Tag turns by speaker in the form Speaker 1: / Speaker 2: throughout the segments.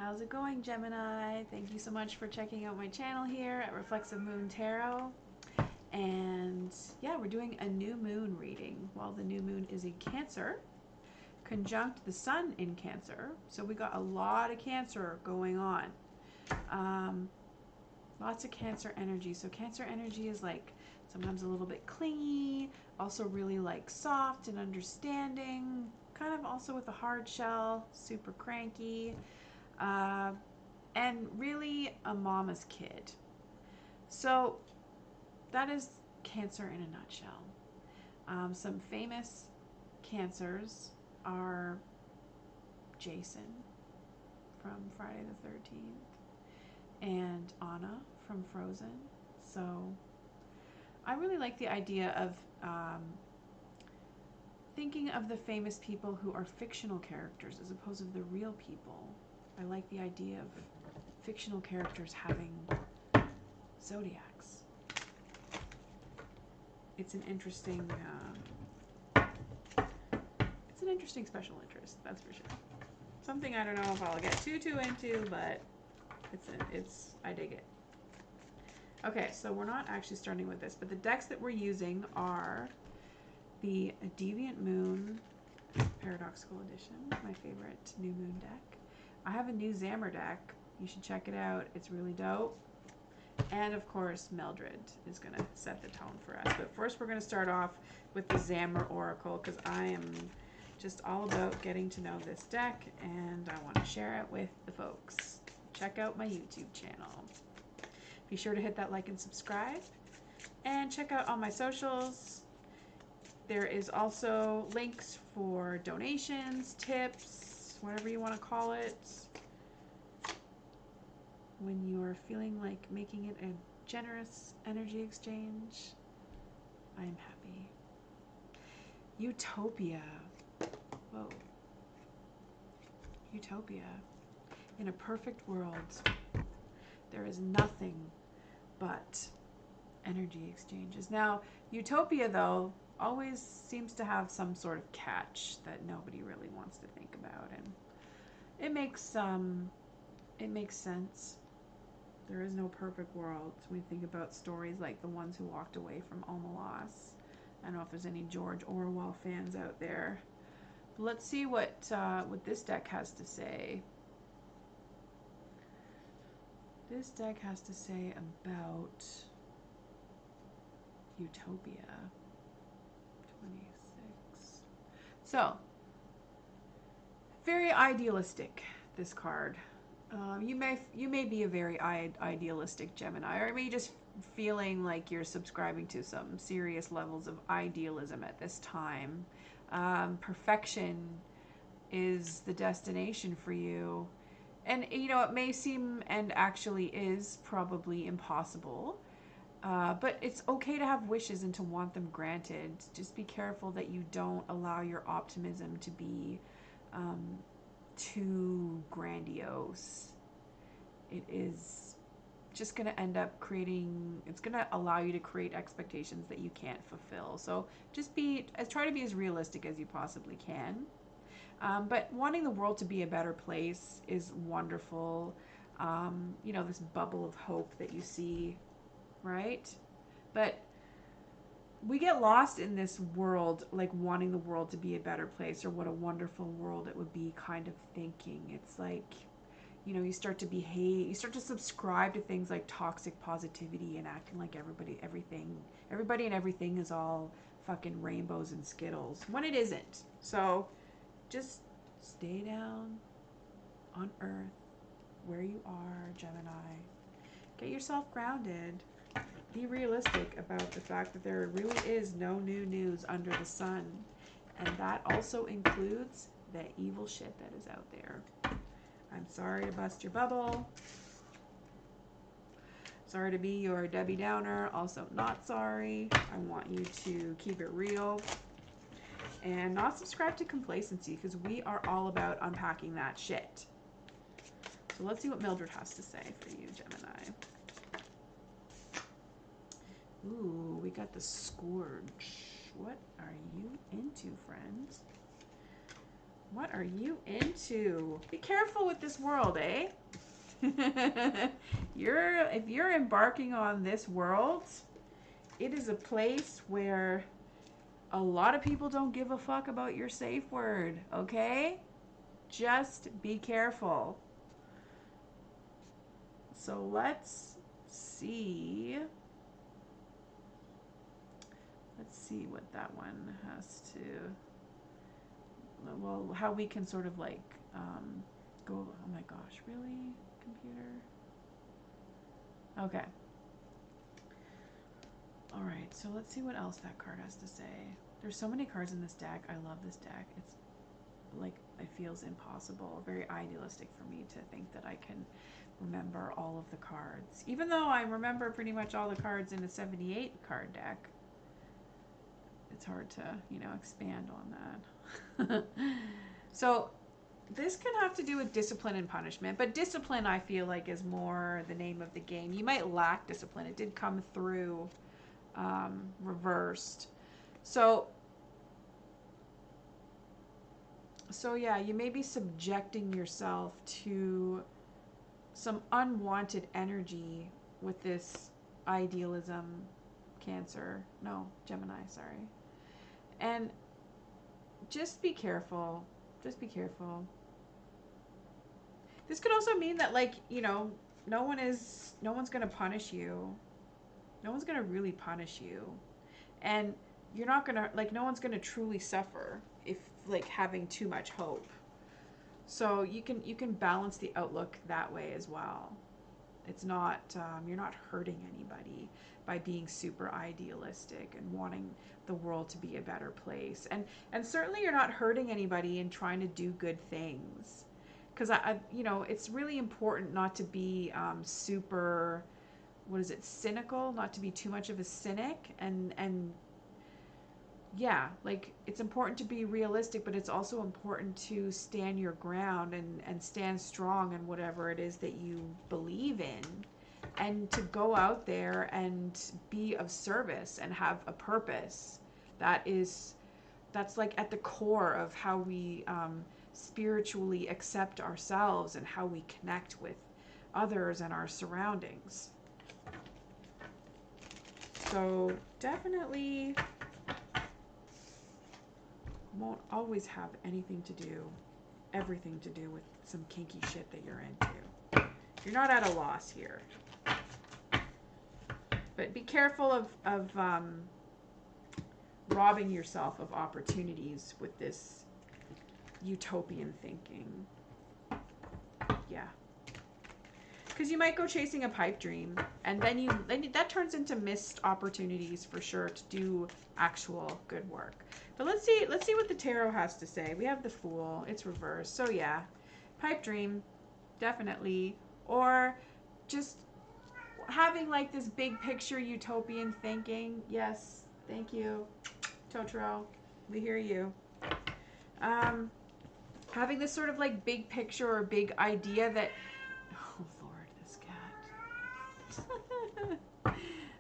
Speaker 1: How's it going, Gemini? Thank you so much for checking out my channel here at Reflexive Moon Tarot. And yeah, we're doing a new moon reading. Well, the new moon is in Cancer, conjunct the sun in Cancer. So we got a lot of Cancer going on. Lots of Cancer energy. So Cancer energy is like sometimes a little bit clingy, also really like soft and understanding, kind of also with a hard shell, super cranky. And really a mama's kid. So that is Cancer in a nutshell. Some famous Cancers are Jason from Friday the 13th and Anna from Frozen. So I really like the idea of thinking of the famous people who are fictional characters as opposed to the real people. I like the idea of fictional characters having zodiacs. It's an interesting special interest, that's for sure. Something I don't know if I'll get too into, but I dig it. Okay, so we're not actually starting with this, but the decks that we're using are the Deviant Moon Paradoxical Edition, my favorite new moon deck. I have a new Zammer deck. You should check it out. It's really dope. And of course, Mildred is going to set the tone for us. But first, we're going to start off with the Zammer Oracle because I am just all about getting to know this deck and I want to share it with the folks. Check out my YouTube channel. Be sure to hit that like and subscribe and check out all my socials. There is also links for donations, tips, whatever you want to call it. When you are feeling like making it a generous energy exchange, I am happy. Utopia. Whoa. Utopia. In a perfect world, there is nothing but energy exchanges. Now, Utopia, though, always seems to have some sort of catch that nobody really wants to think about, and it makes sense. There is no perfect world. We think about stories like The Ones Who Walked Away from Omelas. I don't know if there's any George Orwell fans out there. But let's see what this deck has to say. This deck has to say about Utopia. 26. So, very idealistic, this card. You may be a very idealistic Gemini, or maybe just feeling like you're subscribing to some serious levels of idealism at this time. Perfection is the destination for you. And, you know, it may seem, and actually is, probably impossible. But it's okay to have wishes and to want them granted. Just be careful that you don't allow your optimism to be too grandiose. It is just going to end up creating, it's going to allow you to create expectations that you can't fulfill. So just try to be as realistic as you possibly can. But wanting the world to be a better place is wonderful. You know, this bubble of hope that you see, right? But we get lost in this world, like wanting the world to be a better place or what a wonderful world it would be kind of thinking. It's like, you know, you start to behave, you start to subscribe to things like toxic positivity and acting like everybody and everything is all fucking rainbows and Skittles when it isn't. So just stay down on Earth where you are, Gemini. Get yourself grounded. Be realistic about the fact that there really is no new news under the sun. And that also includes the evil shit that is out there. I'm sorry to bust your bubble. Sorry to be your Debbie Downer. Also not sorry. I want you to keep it real. And not subscribe to complacency because we are all about unpacking that shit. So let's see what Mildred has to say for you, Gemini. Ooh, we got the Scourge. What are you into, friends? What are you into? Be careful with this world, eh? If you're embarking on this world, it is a place where a lot of people don't give a fuck about your safe word, okay? Just be careful. So let's see. Let's see what that one has to. Well, how we can sort of like go. Oh my gosh, really, computer? Okay. All right. So let's see what else that card has to say. There's so many cards in this deck. I love this deck. It's like it feels impossible, very idealistic for me to think that I can remember all of the cards. Even though I remember pretty much all the cards in a 78 card deck, it's hard to, expand on that. So this can have to do with discipline and punishment, but discipline I feel like is more the name of the game. You might lack discipline. It did come through reversed. So yeah, you may be subjecting yourself to some unwanted energy with this idealism, Gemini, sorry. And just be careful. Just be careful. This could also mean that, like, no one's going to punish you. No one's going to really punish you. And you're not going to, like, no one's going to truly suffer if, like, having too much hope. So you can balance the outlook that way as well. It's not, you're not hurting anybody by being super idealistic and wanting the world to be a better place. And certainly you're not hurting anybody in trying to do good things. Because, it's really important not to be super, cynical, not to be too much of a cynic. And yeah, like, it's important to be realistic, but it's also important to stand your ground and stand strong in whatever it is that you believe in, and to go out there and be of service and have a purpose. That's like at the core of how we spiritually accept ourselves and how we connect with others and our surroundings. So definitely won't always have everything to do with some kinky shit that you're into. You're not at a loss here. But be careful of robbing yourself of opportunities with this utopian thinking. Yeah. Because you might go chasing a pipe dream, and then that turns into missed opportunities for sure to do actual good work. But let's see what the tarot has to say. We have the Fool. It's reversed. So yeah, pipe dream, definitely. Or just having like this big picture utopian thinking. Yes, thank you, Totoro. We hear you. Having this sort of like big picture or big idea that, oh Lord, this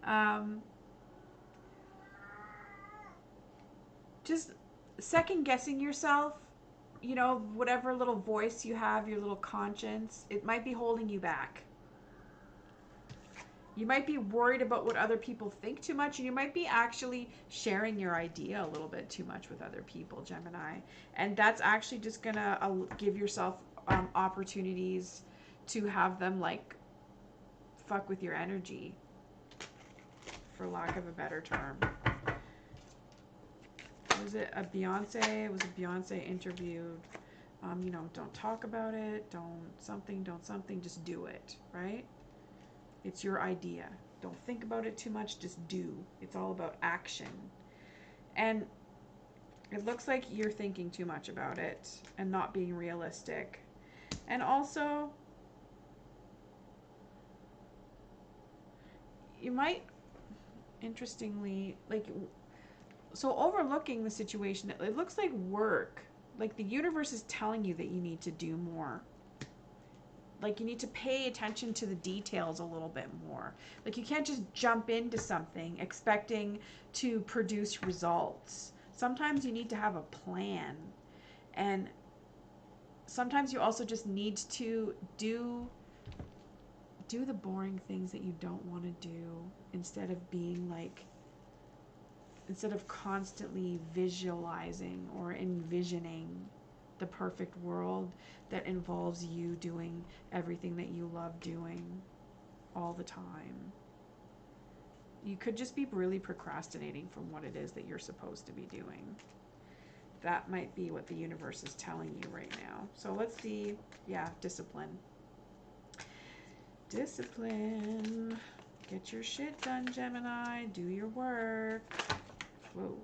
Speaker 1: cat. Just second guessing yourself, whatever little voice you have, your little conscience, it might be holding you back. You might be worried about what other people think too much, and you might be actually sharing your idea a little bit too much with other people, Gemini. And that's actually just gonna give yourself opportunities to have them like fuck with your energy, for lack of a better term. Was it a Beyonce? It was a Beyonce interviewed. Don't talk about it. Don't something. Just do it, right? It's your idea. Don't think about it too much. Just do. It's all about action. And it looks like you're thinking too much about it and not being realistic. And also, you might, interestingly, like, so overlooking the situation, it looks like work. Like the universe is telling you that you need to do more. Like you need to pay attention to the details a little bit more. Like you can't just jump into something expecting to produce results. Sometimes you need to have a plan. And sometimes you also just need to do the boring things that you don't want to do, instead of being like, instead of constantly visualizing or envisioning the perfect world that involves you doing everything that you love doing all the time. You could just be really procrastinating from what it is that you're supposed to be doing. That might be what the universe is telling you right now. So let's see. Yeah, discipline. Discipline. Get your shit done, Gemini. Do your work. Whoa.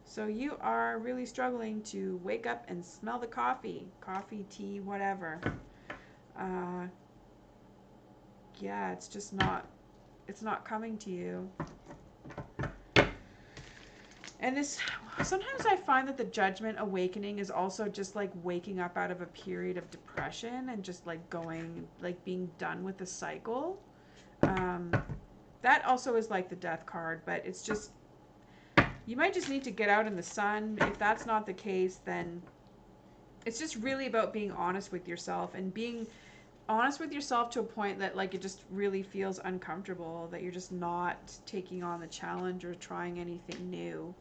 Speaker 1: So you are really struggling to wake up and smell the coffee. Coffee, tea, whatever. Yeah, it's just not, it's not coming to you. And this, sometimes I find that the Judgment awakening is also just like waking up out of a period of depression and just like going, like being done with the cycle. That also is like the Death card, but it's just, you might just need to get out in the sun. If that's not the case, then it's just really about being honest with yourself, and being honest with yourself to a point that like it just really feels uncomfortable, that you're just not taking on the challenge or trying anything new.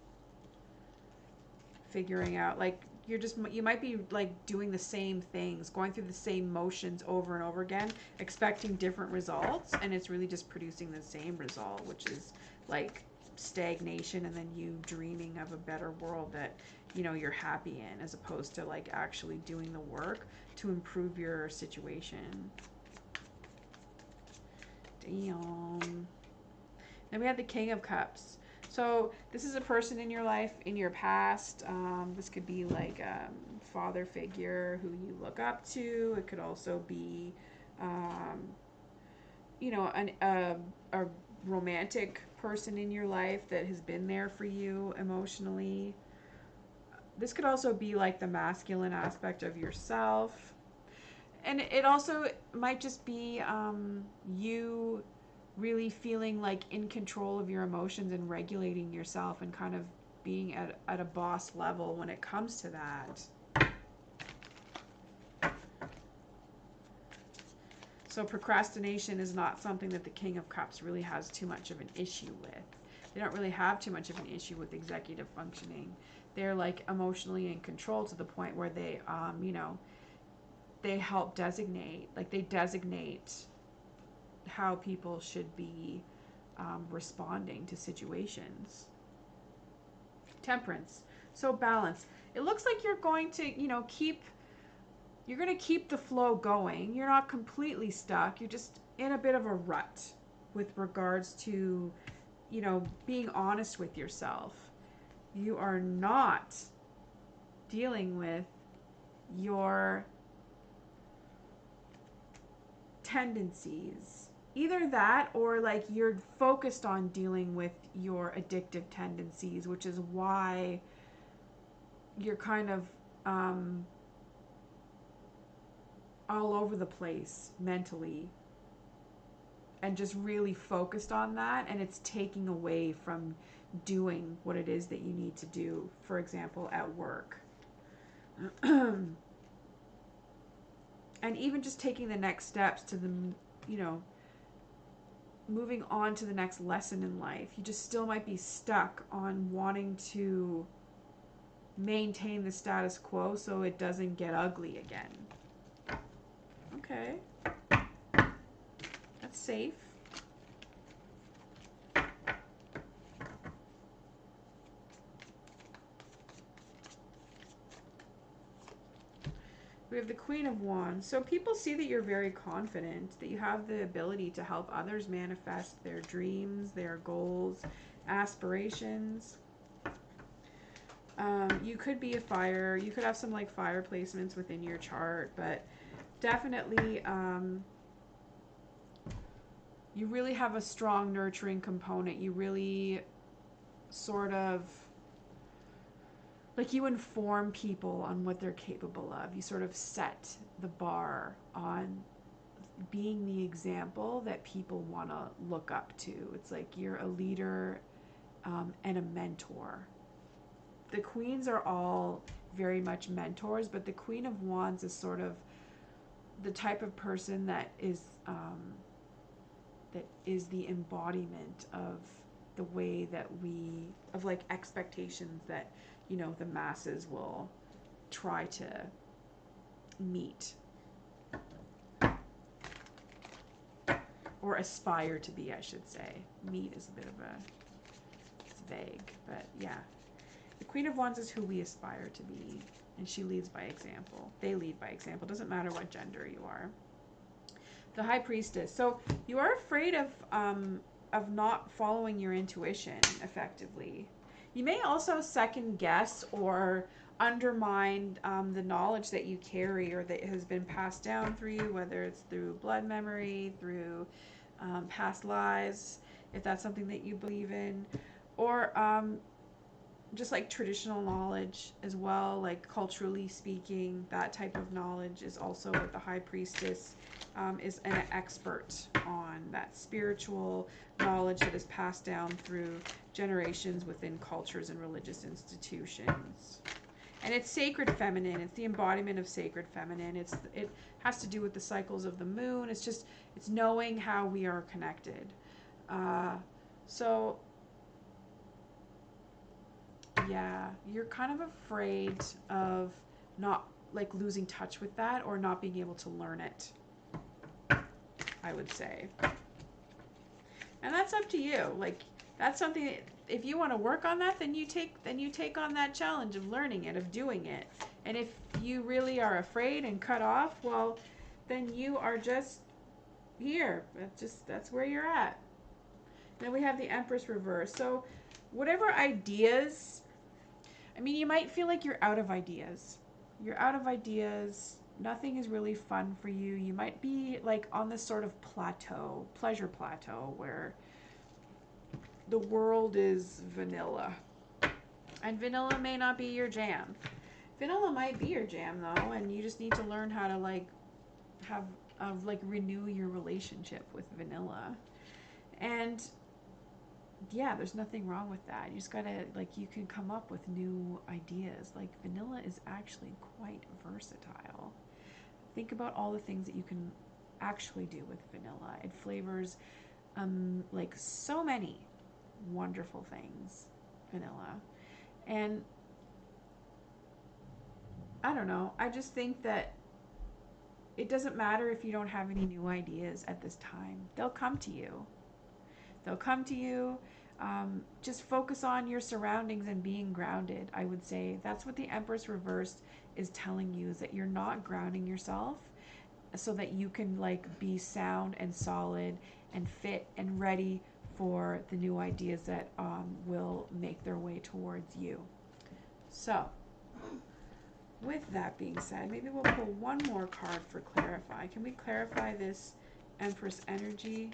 Speaker 1: Figuring out, like, you're just, you might be like doing the same things, going through the same motions over and over again, expecting different results, and it's really just producing the same result, which is like stagnation, and then you dreaming of a better world that, you know, you're happy in, as opposed to like actually doing the work to improve your situation. Damn. Then we have the King of Cups. So this is a person in your life, in your past. This could be like a father figure who you look up to. It could also be, you know, a romantic person in your life that has been there for you emotionally. This could also be like the masculine aspect of yourself. And it also might just be you really feeling like in control of your emotions and regulating yourself, and kind of being at a boss level when it comes to that. So procrastination is not something that the King of Cups really has too much of an issue with. They don't really have too much of an issue with executive functioning. They're like emotionally in control to the point where they, you know, they help designate, like they designate how people should be responding to situations. Temperance. So balance. It looks like you're going to, you know, you're going to keep the flow going. You're not completely stuck. You're just in a bit of a rut with regards to, you know, being honest with yourself. You are not dealing with your tendencies. Either that, or like you're focused on dealing with your addictive tendencies, which is why you're kind of all over the place mentally, and just really focused on that, and it's taking away from doing what it is that you need to do, for example, at work. And even just taking the next steps to the, you know, moving on to the next lesson in life. You just still might be stuck on wanting to maintain the status quo so it doesn't get ugly again. Okay. That's safe. We have the Queen of Wands. So people see that you're very confident, that you have the ability to help others manifest their dreams, their goals, aspirations. You could be a fire. You could have some like fire placements within your chart, but definitely you really have a strong nurturing component. You really sort of, like, you inform people on what they're capable of. You sort of set the bar on being the example that people want to look up to. It's like you're a leader and a mentor. The queens are all very much mentors, but the Queen of Wands is sort of the type of person that is the embodiment of the way that of like expectations that, you know, the masses will try to meet or aspire to be, I should say. Meet is a bit of it's vague, but yeah. The Queen of Wands is who we aspire to be, and she leads by example. They lead by example. Doesn't matter what gender you are. The High Priestess. So you are afraid of not following your intuition effectively. You may also second guess or undermine the knowledge that you carry or that has been passed down through you, whether it's through blood memory, through past lives, if that's something that you believe in, or just like traditional knowledge as well, like culturally speaking, that type of knowledge is also what the High Priestess is an expert on, that spiritual knowledge that is passed down through generations within cultures and religious institutions. And it's sacred feminine. It's the embodiment of sacred feminine. It has to do with the cycles of the moon. It's knowing how we are connected. So yeah, you're kind of afraid of not like losing touch with that or not being able to learn it, I would say. And that's up to you. Like, that's something that, if you want to work on that, then you take on that challenge of learning it, of doing it. And if you really are afraid and cut off, well, then you are just here. That's where you're at. Then we have the Empress reverse. So whatever ideas, I mean, you might feel like you're out of ideas. You're out of ideas. Nothing is really fun for you. You might be like on this sort of plateau, pleasure plateau, where the world is vanilla. And vanilla may not be your jam. Vanilla might be your jam though, and you just need to learn how to renew your relationship with vanilla. And yeah, there's nothing wrong with that. You just gotta, you can come up with new ideas. Like, vanilla is actually quite versatile. Think about all the things that you can actually do with vanilla. It flavors so many wonderful things, vanilla. And I don't know, I just think that it doesn't matter if you don't have any new ideas at this time. They'll come to you. They'll come to you. Just focus on your surroundings and being grounded, I would say. That's what the Empress reversed is telling you, is that you're not grounding yourself so that you can be sound and solid and fit and ready for the new ideas that will make their way towards you. So, with that being said, maybe we'll pull one more card for clarify. Can we clarify this Empress energy?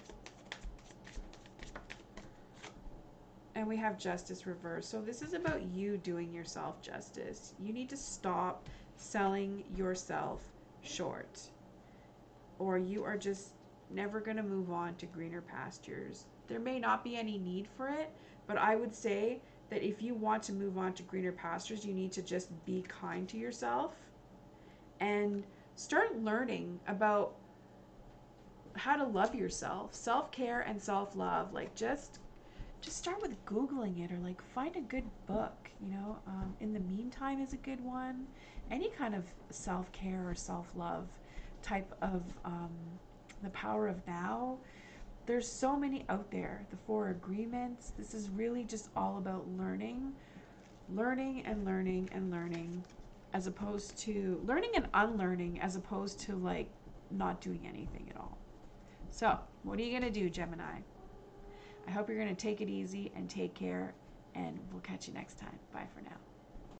Speaker 1: And we have Justice reversed. So this is about you doing yourself justice. You need to stop selling yourself short, or you are just never going to move on to greener pastures. There may not be any need for it, but I would say that if you want to move on to greener pastures, you need to just be kind to yourself and start learning about how to love yourself. Self-care and self-love. Just start with Googling it, or find a good book, In the Meantime is a good one. Any kind of self-care or self-love type of The Power of Now. There's so many out there. The Four Agreements. This is really just all about learning and learning and learning, as opposed to learning and unlearning, as opposed to not doing anything at all. So what are you going to do, Gemini? I hope you're going to take it easy and take care, and we'll catch you next time. Bye for now.